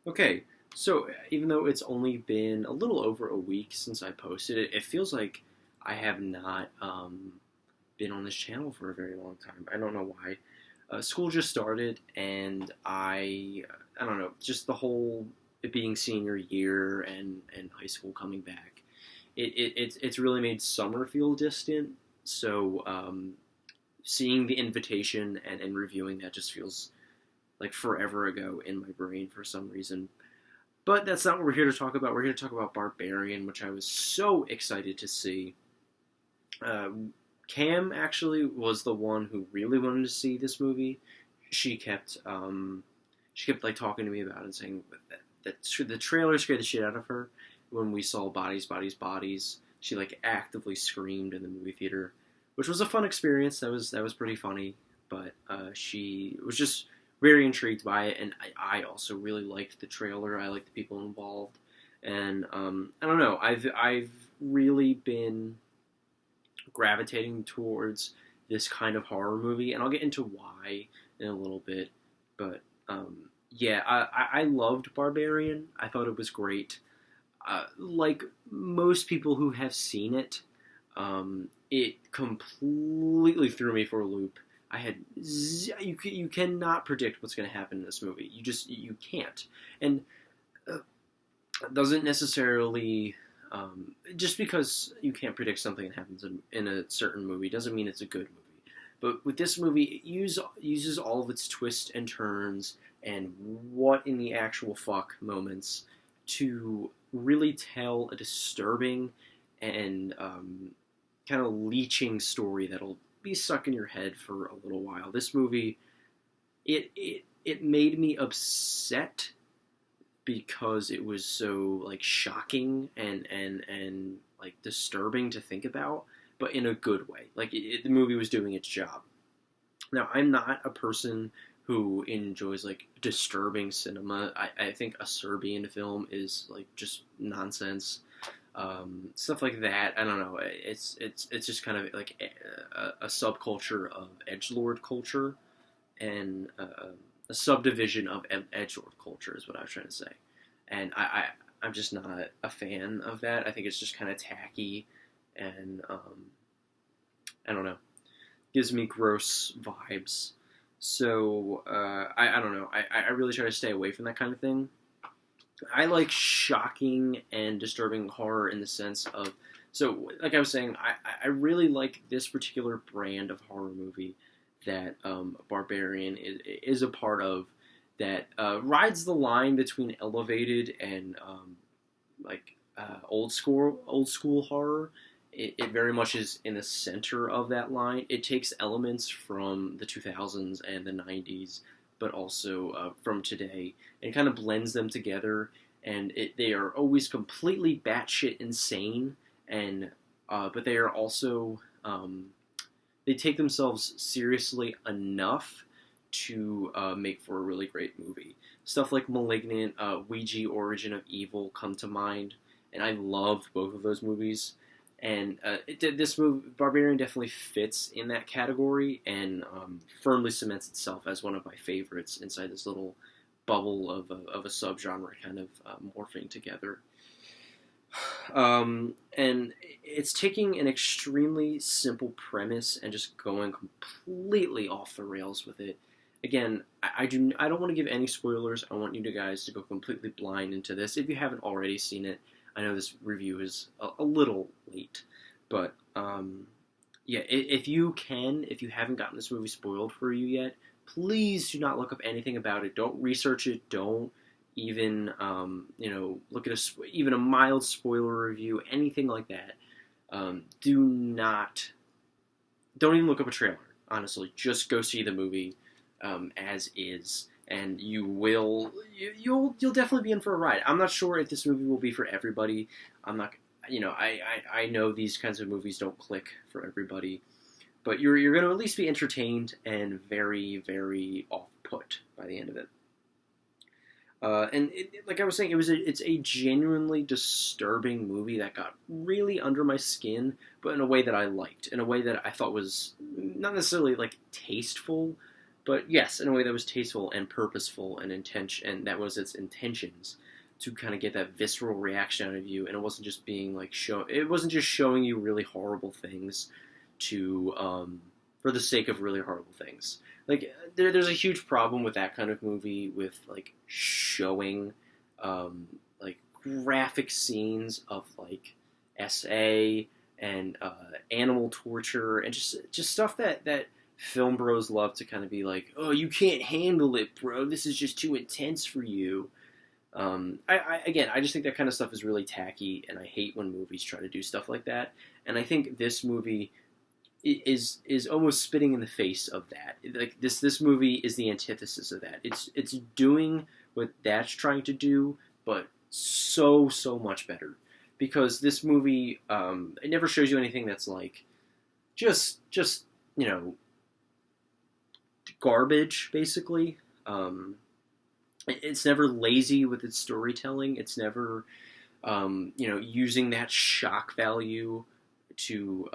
Okay, so even though it's only been a little over a week since I posted it, it feels like I have not been on this channel for a very long time. I don't know why. School just started, and I don't know, just the whole it being senior year and high school coming back. It's really made summer feel distant. So seeing the invitation and reviewing that just feels like forever ago in my brain for some reason. But that's not what we're here to talk about. We're here to talk about Barbarian, which I was so excited to see. Uh, Cam actually was the one who really wanted to see this movie. She kept like talking to me about it and saying that the trailer scared the shit out of her when we saw bodies, bodies, bodies. She like actively screamed in the movie theater, which was a fun experience. That was pretty funny. But she was just very intrigued by it, and I also really liked the trailer. I liked the people involved, and I don't know. I've really been gravitating towards this kind of horror movie, and I'll get into why in a little bit. But yeah, I loved Barbarian. I thought it was great. Like most people who have seen it, it completely threw me for a loop. I had you cannot predict what's going to happen in this movie. You can't, and doesn't necessarily just because you can't predict something that happens in a certain movie doesn't mean it's a good movie. But with this movie, it uses all of its twists and turns and what in the actual fuck moments to really tell a disturbing and kind of leeching story that'll be stuck in your head for a little while. This movie, it made me upset because it was so like shocking and like disturbing to think about, but in a good way. Like the movie was doing its job. Now I'm not a person who enjoys like disturbing cinema. I think a Serbian film is like just nonsense. Stuff like that. I don't know. It's just kind of like a subculture of edgelord culture and a subdivision of edgelord culture is what I was trying to say. And I'm just not a fan of that. I think it's just kind of tacky and I don't know. Gives me gross vibes. So I don't know. I really try to stay away from that kind of thing. I like shocking and disturbing horror in the sense of, so like I was saying, I really like this particular brand of horror movie that Barbarian is a part of that rides the line between elevated and old school horror. It very much is in the center of that line. It takes elements from the 2000s and the 90s, but also from today, and kind of blends them together. And they are always completely batshit insane, and but they are also they take themselves seriously enough to make for a really great movie. Stuff like *Malignant*, Ouija: Origin of Evil come to mind, and I loved both of those movies. And this movie, Barbarian, definitely fits in that category and firmly cements itself as one of my favorites inside this little bubble of a subgenre kind of morphing together. And it's taking an extremely simple premise and just going completely off the rails with it. Again, I don't want to give any spoilers. I want you guys to go completely blind into this. If you haven't already seen it, I know this review is a little late, but yeah, if you haven't gotten this movie spoiled for you yet, please do not look up anything about it. Don't research it. Don't even look at even a mild spoiler review, anything like that. Don't even look up a trailer. Honestly, just go see the movie as is. And you'll definitely be in for a ride. I'm not sure if this movie will be for everybody. I'm not, I know these kinds of movies don't click for everybody, but you're going to at least be entertained and very, very off put by the end of it. And like I was saying, it's a genuinely disturbing movie that got really under my skin, but in a way that I liked, in a way that I thought was not necessarily like tasteful, but yes, in a way that was tasteful and purposeful and intention, and that was its intentions to kind of get that visceral reaction out of you, and it wasn't just being like it wasn't just showing you really horrible things to for the sake of really horrible things. Like there's a huge problem with that kind of movie with like showing like graphic scenes of like SA and animal torture and just stuff that film bros love to kind of be like, oh, you can't handle it, bro. This is just too intense for you. I just think that kind of stuff is really tacky, and I hate when movies try to do stuff like that. And I think this movie is almost spitting in the face of that. Like this movie is the antithesis of that. It's doing what that's trying to do, but so much better. Because this movie, it never shows you anything that's like just garbage, basically. It's never lazy with its storytelling. It's never, using that shock value to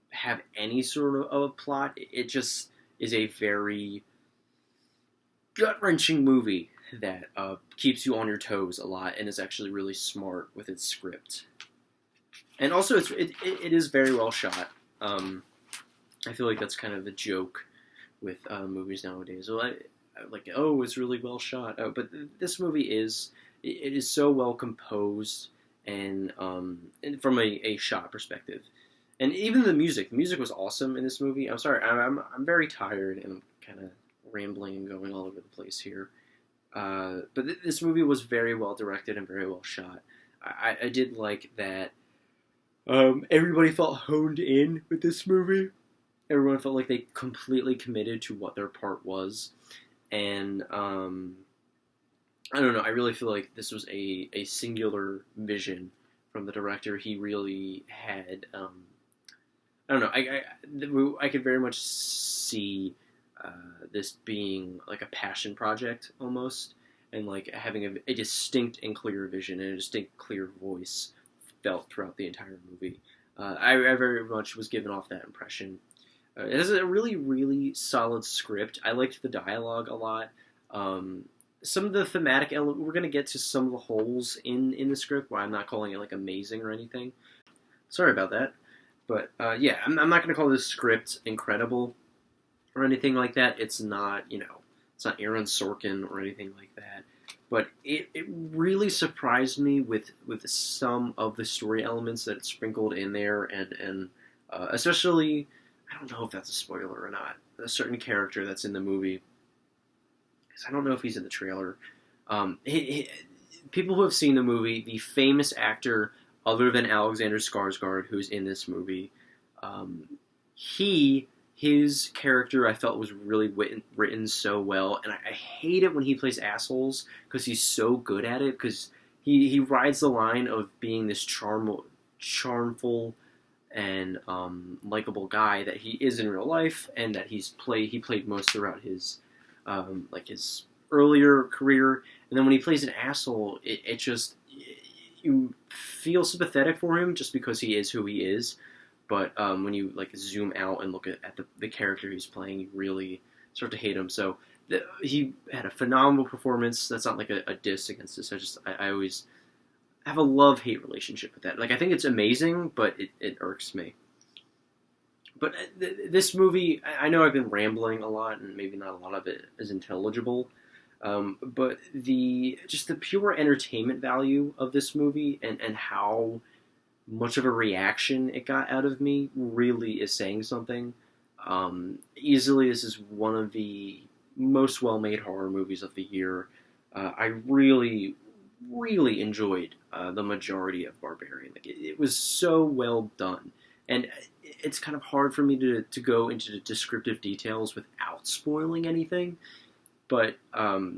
have any sort of a plot. It just is a very gut-wrenching movie that keeps you on your toes a lot and is actually really smart with its script. And also, it is very well shot. I feel like that's kind of the joke with movies nowadays. Well, it's really well shot. But this movie is so well composed and from a shot perspective. And even the music was awesome in this movie. I'm sorry, I'm very tired and I'm kind of rambling and going all over the place here. But this movie was very well directed and very well shot. I did like that everybody felt honed in with this movie. Everyone felt like they completely committed to what their part was. And I don't know, I really feel like this was a singular vision from the director. He really had, I don't know, I could very much see this being like a passion project almost, and like having a distinct and clear vision and a distinct clear voice felt throughout the entire movie. I very much was given off that impression. It has a really, really solid script. I liked the dialogue a lot. Some of the thematic elements, we're going to get to some of the holes in the script, where I'm not calling it like amazing or anything. Sorry about that. But yeah, I'm not going to call this script incredible or anything like that. It's not, it's not Aaron Sorkin or anything like that. But it really surprised me with some of the story elements that it sprinkled in there, and especially, I don't know if that's a spoiler or not, a certain character that's in the movie, because I don't know if he's in the trailer. People who have seen the movie, the famous actor other than Alexander Skarsgård, who's in this movie, his character I felt was really written so well, and I hate it when he plays assholes because he's so good at it, because he rides the line of being this charmful and likable guy that he is in real life, and that he played most throughout his his earlier career, and then when he plays an asshole, it just, you feel sympathetic for him just because he is who he is. But when you zoom out and look at the character he's playing, you really start to hate him. So he had a phenomenal performance. That's not like a diss against this. I always have a love-hate relationship with that. I think it's amazing, but it irks me. But this movie, I know I've been rambling a lot, and maybe not a lot of it is intelligible. But just the pure entertainment value of this movie and how much of a reaction it got out of me really is saying something. Easily, this is one of the most well-made horror movies of the year. I really, really enjoyed the majority of Barbarian. It was so well done. And it's kind of hard for me to go into the descriptive details without spoiling anything. But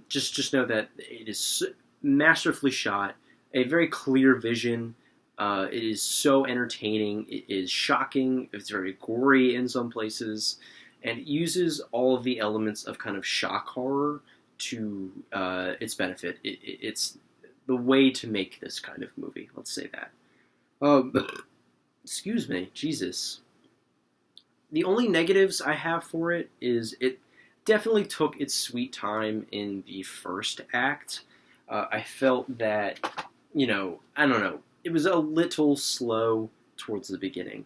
just know that it is masterfully shot, a very clear vision. It is so entertaining. It is shocking. It's very gory in some places. And it uses all of the elements of kind of shock horror to its benefit. It's the way to make this kind of movie. Let's say that. Excuse me. Jesus. The only negatives I have for it is definitely took its sweet time in the first act. I felt that, I don't know, it was a little slow towards the beginning.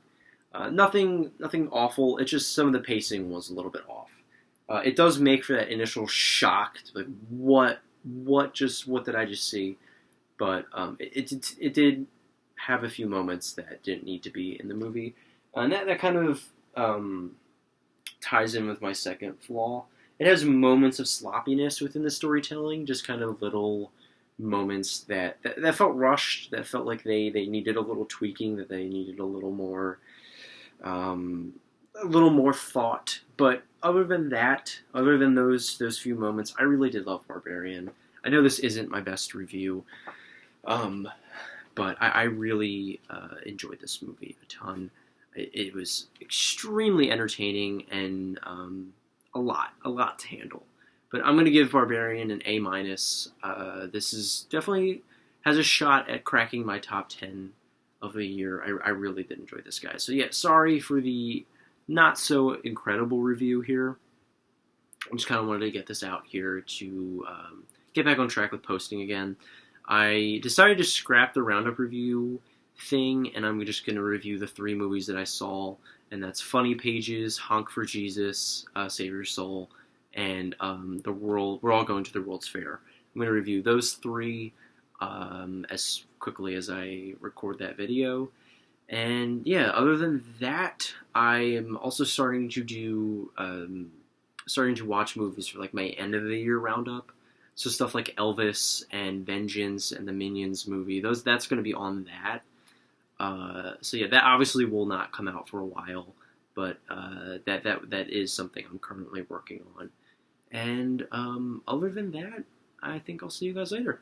Nothing awful. It's just some of the pacing was a little bit off. It does make for that initial shock, like what did I just see? But it did have a few moments that didn't need to be in the movie, and that kind of ties in with my second flaw. It has moments of sloppiness within the storytelling, just kind of little moments that felt rushed, that felt like they needed a little tweaking, that they needed um, a little more thought. But other than that, other than those few moments, I really did love Barbarian. I know this isn't my best review, but I really enjoyed this movie a ton. It was extremely entertaining and a lot to handle. But I'm going to give Barbarian an A minus. This is definitely has a shot at cracking my top 10 of the year. I really did enjoy this, guy. So yeah, sorry for the not so incredible review here. I just kind of wanted to get this out here to get back on track with posting again. I decided to scrap the roundup review thing, and I'm just going to review the 3 movies that I saw, and that's Funny Pages, Honk for Jesus, Save Your Soul, and the World. We're All Going to the World's Fair. I'm going to review those 3 as quickly as I record that video. And yeah, other than that, I am also starting to watch movies for like my end of the year roundup. So stuff like Elvis and Vengeance and the Minions movie, that's going to be on that. So yeah, that obviously will not come out for a while, but that is something I'm currently working on. And other than that, I think I'll see you guys later.